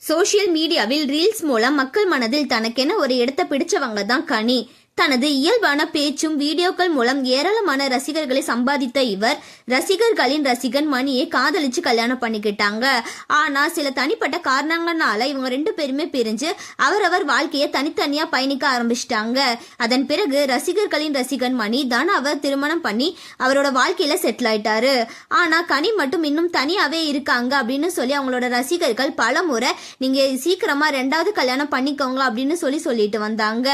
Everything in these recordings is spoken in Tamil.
சோஷியல் மீடியாவில் ரீல்ஸ் மூலம் மக்கள் மனதில் தனக்கென ஒரு இடத்தை பிடிச்சவங்க தான் கனி. தனது இயல்பான பேச்சும் வீடியோக்கள் மூலம் ஏராளமான ரசிகர்களை சம்பாதித்த இவர் ரசிகர்களின் ரசிகன் மணியை காதலிச்சு கல்யாணம் பண்ணிக்கிட்டாங்க. ஆனா சில தனிப்பட்ட காரணங்களால இவங்க ரெண்டு பேருமே பிரிஞ்சு அவரவர் வாழ்க்கையை தனித்தனியா பயணிக்க ஆரம்பிச்சிட்டாங்க. அதன் பிறகு ரசிகர்களின் ரசிகன் மணி தான் அவர் திருமணம் பண்ணி அவரோட வாழ்க்கையில செட்டில் ஆயிட்டாரு. ஆனா கனி மட்டும் இன்னும் தனியாவே இருக்காங்க அப்படின்னு சொல்லி அவங்களோட ரசிகர்கள் பல முறை நீங்க சீக்கிரமா ரெண்டாவது கல்யாணம் பண்ணிக்கோங்க அப்படின்னு சொல்லிட்டு வந்தாங்க.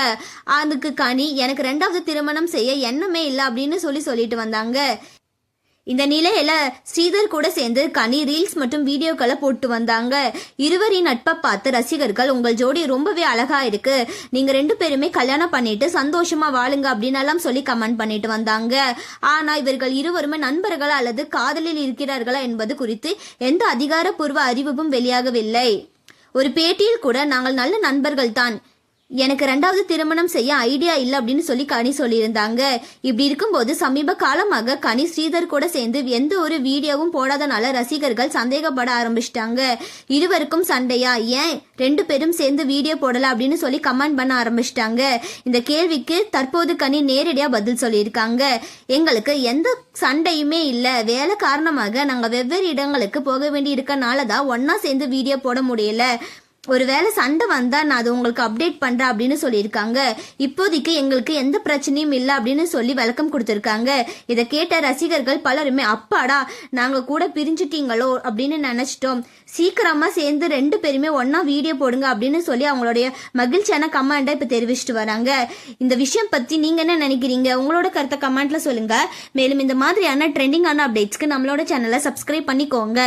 அதுக்கு கனி எனக்கு ரெண்டாவது திருமணம் செய்ய எண்ணமே இல்லை அப்படின்னு சொல்லிட்டு வந்தாங்க. இந்த நிலையில ஸ்ரீதர் கூட சேர்ந்து கனி ரீல்ஸ் மற்றும் வீடியோக்களை போட்டு வந்தாங்க. இருவரின் நட்பை பார்த்து ரசிகர்கள் உங்கள் ஜோடி ரொம்பவே அழகா இருக்கு, நீங்க ரெண்டு பேருமே கல்யாணம் பண்ணிட்டு சந்தோஷமா வாழுங்க அப்படின்னு எல்லாம் சொல்லி கமெண்ட் பண்ணிட்டு வந்தாங்க. ஆனா இவர்கள் இருவருமே நண்பர்களா அல்லது காதலில் இருக்கிறார்களா என்பது குறித்து எந்த அதிகாரப்பூர்வ அறிவிப்பும் வெளியாகவில்லை. ஒரு பேட்டியில் கூட நாங்கள் நல்ல நண்பர்கள் தான், எனக்கு ரெண்டாவது திருமணம் செய்ய ஐடியா இல்லை அப்படின்னு கனி சொல்லியிருந்தாங்க. இப்படி இருக்கும்போது சமீப காலமாக கனி ஸ்ரீதர் கூட சேர்ந்து எந்த ஒரு வீடியோவும் போடாதனால ரசிகர்கள் சந்தேகப்பட ஆரம்பிச்சிட்டாங்க. இருவருக்கும் சண்டையா, ஏன் ரெண்டு பேரும் சேர்ந்து வீடியோ போடல அப்படின்னு கமெண்ட் பண்ண ஆரம்பிச்சிட்டாங்க. இந்த கேள்விக்கு தற்போது கனி நேரடியா பதில் சொல்லியிருக்காங்க. எங்களுக்கு எந்த சண்டையுமே இல்லை, வேலை காரணமாக நாங்கள் வெவ்வேறு இடங்களுக்கு போக வேண்டி இருக்கனால தான் ஒன்னா சேர்ந்து வீடியோ போட முடியல. ஒருவேளை சண்டை வந்தா நான் அது உங்களுக்கு அப்டேட் பண்றேன் அப்படின்னு சொல்லியிருக்காங்க. இப்போதைக்கு எங்களுக்கு எந்த பிரச்சனையும் இல்லை அப்படின்னு விளக்கம் கொடுத்திருக்காங்க. இதை கேட்ட ரசிகர்கள் பலருமே அப்பாடா நாங்க கூட பிரிஞ்சுட்டீங்களோ அப்படின்னு நினைச்சிட்டோம், சீக்கிரமா சேர்ந்து ரெண்டு பேருமே ஒன்னா வீடியோ போடுங்க அப்படின்னு அவங்களுடைய மகிழ்ச்சியான கமெண்டை இப்ப தெரிவிச்சுட்டு வராங்க. இந்த விஷயம் பத்தி நீங்க என்ன நினைக்கிறீங்க? உங்களோட கருத்தை கமெண்ட்ல சொல்லுங்க. மேலும் இந்த மாதிரியான ட்ரெண்டிங்கான அப்டேட்ஸ்க்கு நம்மளோட சேனலை சப்ஸ்கிரைப் பண்ணிக்கோங்க.